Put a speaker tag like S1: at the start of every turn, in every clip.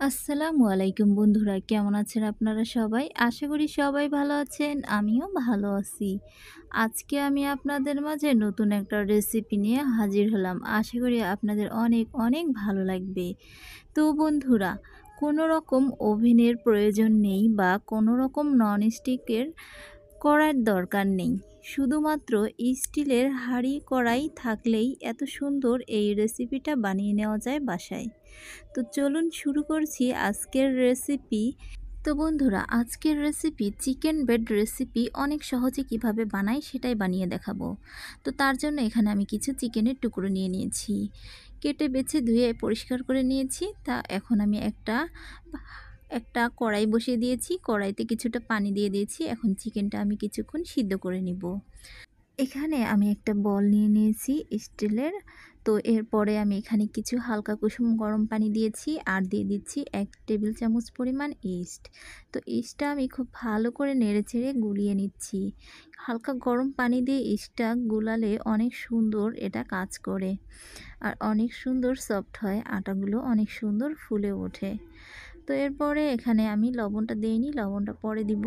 S1: আসসালামু আলাইকুম বন্ধুরা, কেমন আছেন আপনারা সবাই? আশা করি সবাই ভালো আছেন, আমিও ভালো আছি। আজকে আমি আপনাদের মাঝে নতুন একটা রেসিপি নিয়ে হাজির হলাম। আশা করি আপনাদের অনেক অনেক ভালো লাগবে। তো বন্ধুরা, কোনো রকম ওভেনের প্রয়োজন নেই বা কোনো রকম ননস্টিকের কড়াইয়ের দরকার নেই। শুধুমাত্র স্টিলের হাঁড়ি কড়াই থাকলেই এত সুন্দর এই রেসিপিটা বানিয়ে নেওয়া যায় বাসায়। তো চলুন শুরু করছি আজকের রেসিপি। তো বন্ধুরা, আজকের রেসিপি চিকেন বেড রেসিপি অনেক সহজে কিভাবে বানাই সেটাই বানিয়ে দেখাবো। তো তার জন্য এখানে আমি কিছু চিকেনের টুকরো নিয়ে নিয়েছি, কেটে বেছে ধুয়ে পরিষ্কার করে নিয়েছি। তা এখন আমি একটা একটা কড়াই বসিয়ে দিয়েছি, কড়াইতে কিছুটা পানি দিয়ে দিয়েছি। এখন চিকেনটা আমি কিছুক্ষণ সিদ্ধ করে নিব। এখানে আমি একটা বল নিয়ে নিয়েছি স্টিলের। তো এরপরে আমি এখানে কিছু হালকা কুসুম গরম পানি দিয়েছি আর দিয়ে দিচ্ছি 1 টেবিল চামচ পরিমাণ ইস্ট। তো ইস্টটা আমি খুব ভালো করে নেড়েচেড়ে গুলিয়ে নিচ্ছি। হালকা গরম পানি দিয়ে ইস্টটা গুলালে অনেক সুন্দর এটা কাজ করে আর অনেক সুন্দর সফট হয়, আটাগুলো অনেক সুন্দর ফুলে ওঠে। তো এরপরে এখানে আমি লবণটা দিইনি, লবণটা পরে দিব।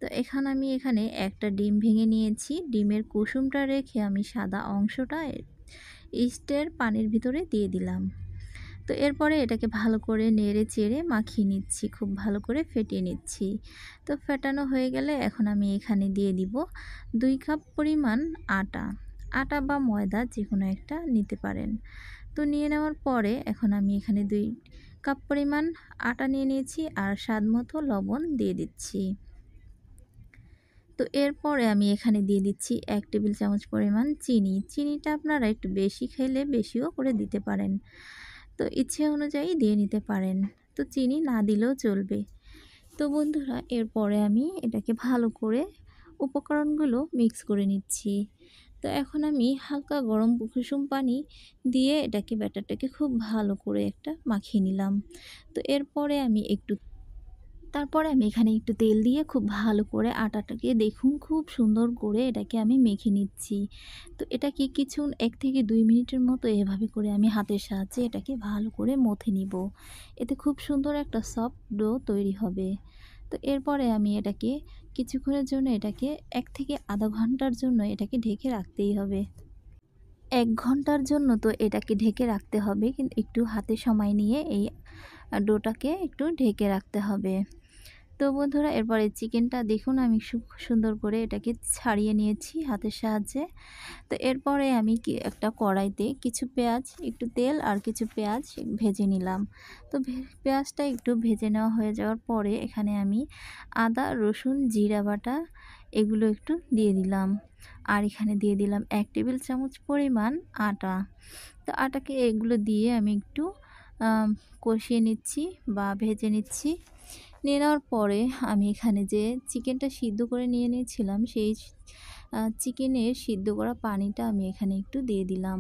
S1: তো এখানে একটা ডিম ভেঙে নিয়েছি। ডিমের কুসুমটা রেখে আমি সাদা অংশটা ইস্টের পানির ভিতরে দিয়ে দিলাম। তো এরপরে এটাকে ভালো করে নেড়ে চেড়ে মাখিয়ে নিচ্ছি, খুব ভালো করে ফেটিয়ে নিচ্ছি। তো ফেটানো হয়ে গেলে এখন আমি এখানে দিয়ে দিব 2 কাপ পরিমাণ আটা। আটা বা ময়দা যে কোনো একটা নিতে পারেন। তো নিয়ে নেওয়ার পরে এখন আমি এখানে 2 কাপ পরিমাণ আটা নিয়ে নিয়েছি আর স্বাদমতো লবণ দিয়ে দিচ্ছি। তো এরপরে আমি এখানে দিয়ে দিচ্ছি 1 টেবিল চামচ পরিমাণ চিনি। চিনিটা আপনারা একটু বেশি খেলে বেশিও করে দিতে পারেন। তো ইচ্ছে অনুযায়ী দিয়ে নিতে পারেন। তো চিনি না দিলেও চলবে। তো বন্ধুরা, এরপরে আমি এটাকে ভালো করে উপকরণগুলো মিক্স করে নিচ্ছি। তো এখন আমি হালকা গরম কুসুম পানি দিয়ে এটাকে ব্যাটারটাকে খুব ভালো করে একটা মাখিয়ে নিলাম। তো তারপরে আমি এখানে একটু তেল দিয়ে খুব ভালো করে আটাটাকে দেখুন খুব সুন্দর করে এটাকে আমি মেখে নিচ্ছি। তো এটাকে 1 থেকে 2 মিনিটের মতো এভাবে করে আমি হাতের সাহায্যে এটাকে ভালো করে মথে নিব। এতে খুব সুন্দর একটা সফট ডো তৈরি হবে। তো এরপরে আমি এটাকে কিছুক্ষণের জন্য 1 থেকে আধা ঘন্টার জন্য এটাকে ঢেকে রাখতেই হবে। 1 ঘন্টার জন্য তো এটাকে ঢেকে রাখতে হবে, কিন্তু একটু হাতে সময় নিয়ে এই ডোটাকে একটু ঢেকে রাখতে হবে। তো বন্ধুরা, এরপরে চিকেনটা দেখুন আমি সুন্দর করে এটাকে ছাড়িয়ে নিয়েছি হাতের সাহায্যে। তো এরপরে আমি একটা কড়াইতে কিছু পেঁয়াজ, একটু তেল আর কিছু পেঁয়াজ ভেজে নিলাম। তো পেঁয়াজটা একটু ভেজে নেওয়া হয়ে যাওয়ার পরে এখানে আমি আদা, রসুন, জিরা বাটা এগুলো একটু দিয়ে দিলাম। আর এখানে দিয়ে দিলাম 1 টেবিল চামচ পরিমাণ আটা। তো আটাকে এগুলো দিয়ে আমি একটু কষিয়ে নিচ্ছি বা ভেজে নিচ্ছি। নিয়ে নেওয়ার পরে আমি এখানে যে চিকেনটা সিদ্ধ করে নিয়ে নিয়েছিলাম সেই চিকেনের সিদ্ধ করা পানিটা আমি এখানে একটু দিয়ে দিলাম।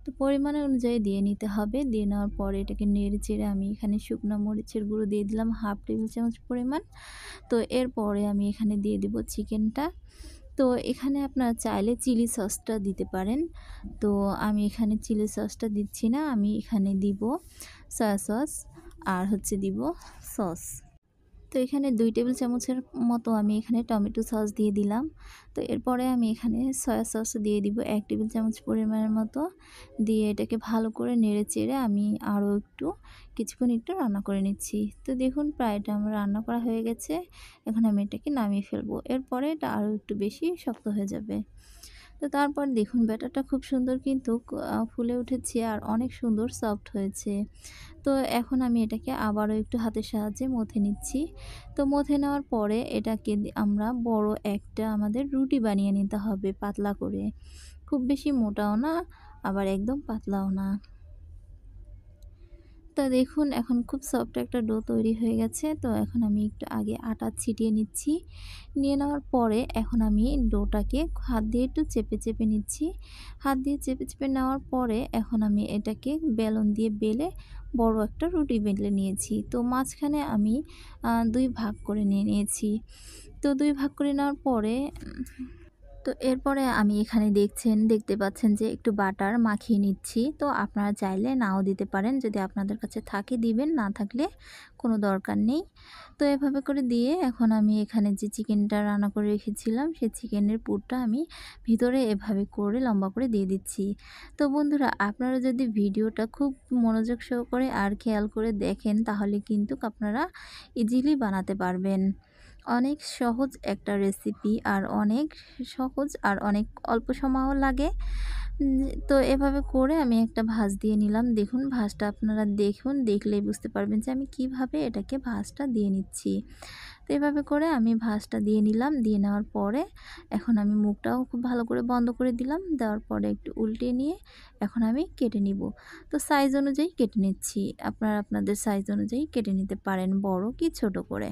S1: তো পরিমাণ অনুযায়ী দিয়ে নিতে হবে। দিয়ে নেওয়ার পরে এটাকে নেড়ে চেড়ে আমি এখানে শুকনো মরিচের গুঁড়ো দিয়ে দিলাম 1/2 টেবিল চামচ পরিমাণ। তো এরপরে আমি এখানে দিয়ে দিব চিকেনটা। তো এখানে আপনারা চাইলে চিলি সসটা দিতে পারেন। তো আমি এখানে চিলি সসটা দিচ্ছি না, আমি এখানে দিব সয়া সস আর দিব সস। তো এখানে 2 টেবিল চামচের মতো আমি এখানে টমেটো সস দিয়ে দিলাম। তো এরপরে আমি এখানে সয়া সস দিয়ে দিব 1 টেবিল চামচ পরিমাণের মতো। দিয়ে এটাকে ভালো করে নেড়েচেড়ে আমি আরও কিছুক্ষণ একটু রান্না করে নিচ্ছি। তো দেখুন প্রায় এটা আমার রান্না করা হয়ে গেছে। এখন আমি এটাকে নামিয়ে ফেলবো। এরপরে এটা আরও একটু বেশি শক্ত হয়ে যাবে। তো তারপর দেখুন ব্যাটারটা খুব সুন্দর কিন্তু ফুলে উঠেছে আর অনেক সুন্দর সফট হয়েছে। তো এখন আমি এটাকে আবারও একটু হাতের সাহায্যে মথে নিচ্ছি। তো মথে নেওয়ার পরে এটাকে আমরা বড় একটা আমাদের রুটি বানিয়ে নিতে হবে পাতলা করে। খুব বেশি মোটাও না, আবার একদম পাতলাও না। তো দেখুন এখন খুব সফট একটা ডো তৈরি হয়ে গেছে। তো এখন আমি একটু আগে আটা ছিটিয়ে নিচ্ছি। নিয়ে নেওয়ার পরে এখন আমি ডোটাকে হাত দিয়ে একটু চেপে চেপে নিচ্ছি। হাত দিয়ে চেপে চেপে নেওয়ার পরে এখন আমি এটাকে বেলন দিয়ে বেলে বড় একটা রুটি বেলে নিয়েছি। তো মাঝখানে আমি 2 ভাগ করে নিয়েছি। তো 2 ভাগ করে নেওয়ার পরে তো এরপরে আমি এখানে দেখতে পাচ্ছেন যে একটু বাটার মাখিয়ে নিচ্ছি। তো আপনারা চাইলে নাও দিতে পারেন। যদি আপনাদের কাছে থাকে দিবেন, না থাকলে কোনো দরকার নেই। তো এভাবে করে দিয়ে এখন আমি এখানে যে চিকেনটা রান্না করে রেখেছিলাম, সেই চিকেনের পুরটা আমি ভিতরে এভাবে করে লম্বা করে দিয়ে দিচ্ছি। তো বন্ধুরা, আপনারা যদি ভিডিওটা খুব মনোযোগ সহকারে আর খেয়াল করে দেখেন, তাহলে কিন্তু আপনারা ইজিলি বানাতে পারবেন। অনেক সহজ একটা রেসিপি, আর অনেক সহজ আর অনেক অল্প সময়ও লাগে। তো এভাবে করে আমি একটা ভাঁজ দিয়ে নিলাম। দেখুন ভাঁজটা আপনারা দেখুন, দেখলেই বুঝতে পারবেন যে আমি কিভাবে এটাকে ভাঁজটা দিয়ে নিচ্ছি। তো এভাবে করে আমি ভাঁজটা দিয়ে নিলাম। দিয়ে নেওয়ার পরে এখন আমি মুখটাও খুব ভালো করে বন্ধ করে দিলাম। দেওয়ার পরে একটু উল্টে নিয়ে এখন আমি কেটে নিব। তো সাইজ অনুযায়ী কেটে নিচ্ছি। আপনারা আপনাদের সাইজ অনুযায়ী কেটে নিতে পারেন, বড় কি ছোট করে।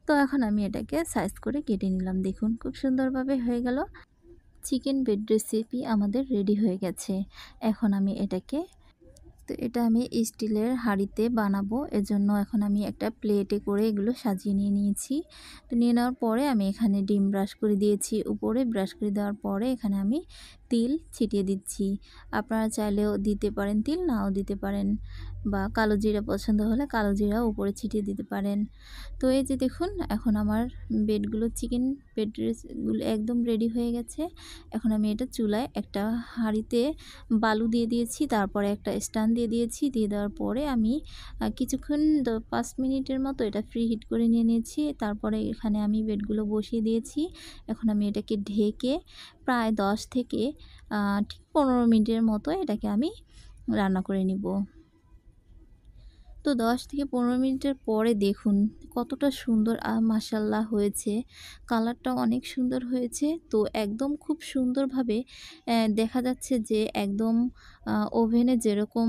S1: তো এখন আমি এটাকে সাইজ করে কেটে নিলাম। দেখুন খুব সুন্দরভাবে হয়ে গেল। চিকেন বেড রেসিপি আমাদের রেডি হয়ে গেছে। এখন আমি এটাকে, তো এটা আমি স্টিলের হাঁড়িতে বানাবো। এজন্য এখন আমি একটা প্লেটে করে এগুলো সাজিয়ে নিয়েছি। তো নিয়ে নেওয়ার পরে আমি এখানে ডিম ব্রাশ করে দিয়েছি উপরে। ব্রাশ করে দেওয়ার পরে এখানে আমি তিল ছিটিয়ে দিচ্ছি। আপনারা চাইলেও দিতে পারেন তিল, নাও দিতে পারেন, বা কালো জিরা পছন্দ হলে কালো জিরাও উপরে ছিটিয়ে দিতে পারেন। তো এই যে দেখুন এখন আমার চিকেন বেডগুলো একদম রেডি হয়ে গেছে। এখন আমি এটা চুলায় একটা হাঁড়িতে বালু দিয়ে দিয়েছি, তারপরে একটা স্ট্যান্ড দিয়ে দিয়েছি। দিয়ে দেওয়ার পরে আমি কিছুক্ষণ 5 মিনিটের মতো এটা ফ্রি হিট করে নিয়ে নিয়েছি। তারপরে এখানে আমি বেডগুলো বসিয়ে দিয়েছি। এখন আমি এটাকে ঢেকে প্রায় 10 থেকে ঠিক 15 মিনিটের মতো এটাকে আমি রান্না করে নিব। তো 10 থেকে 15 মিনিটের পরে দেখুন কতটা সুন্দর মাশাআল্লাহ হয়েছে। কালারটাও অনেক সুন্দর হয়েছে। তো একদম খুব সুন্দরভাবে দেখা যাচ্ছে যে একদম ওভেনে যেরকম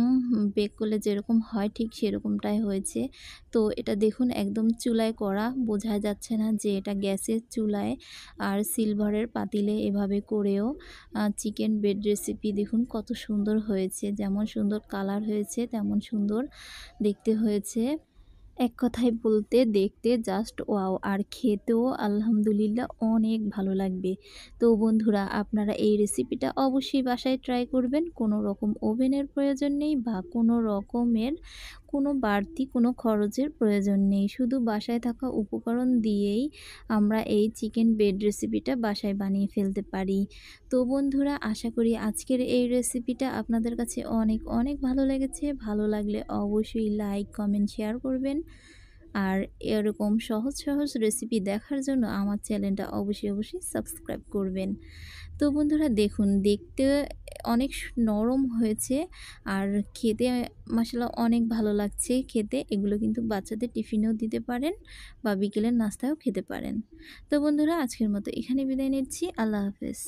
S1: বেক করলে যেরকম হয় ঠিক সেরকমটাই হয়েছে। তো এটা দেখুন একদম চুলায় করা, বোঝা যাচ্ছে না যে এটা গ্যাসের চুলায় আর সিলভারের পাতিলে এভাবে করেও চিকেন বেড রেসিপি দেখুন কত সুন্দর হয়েছে। যেমন সুন্দর কালার হয়েছে তেমন সুন্দর দেখতে হয়েছে। এক কথায় বলতে দেখতে জাস্ট ওয়াও, আর খেতেও আলহামদুলিল্লাহ অনেক ভালো লাগবে। তো বন্ধুরা, আপনারা এই রেসিপিটা অবশ্যই বাসায় ট্রাই করবেন। কোনো রকম ওভেনের প্রয়োজন নেই বা কোনো রকমের বাড়তি কোনো খরচের প্রয়োজন নেই। শুধু বাসায় থাকা উপকরণ দিয়েই আমরা এই চিকেন বেড রেসিপিটা বাসায় বানিয়ে ফেলতে পারি। তো বন্ধুরা, আশা করি আজকের এই রেসিপিটা আপনাদের কাছে অনেক অনেক ভালো লেগেছে। ভালো লাগলে অবশ্যই লাইক, কমেন্ট, শেয়ার করবেন। আর এরকম সহজ সহজ রেসিপি দেখার জন্য আমার চ্যানেলটা অবশ্যই সাবস্ক্রাইব করবেন। তো বন্ধুরা দেখুন, দেখতে অনেক নরম হয়েছে, আর খেতে মাশাআল্লাহ অনেক ভালো লাগছে খেতে। এগুলো কিন্তু বাচ্চাদের টিফিনেও দিতে পারেন বা বিকেলের নাস্তায়ও খেতে পারেন। তো বন্ধুরা, আজকের মতো এখানে বিদায় নিচ্ছি। আল্লাহ হাফেজ।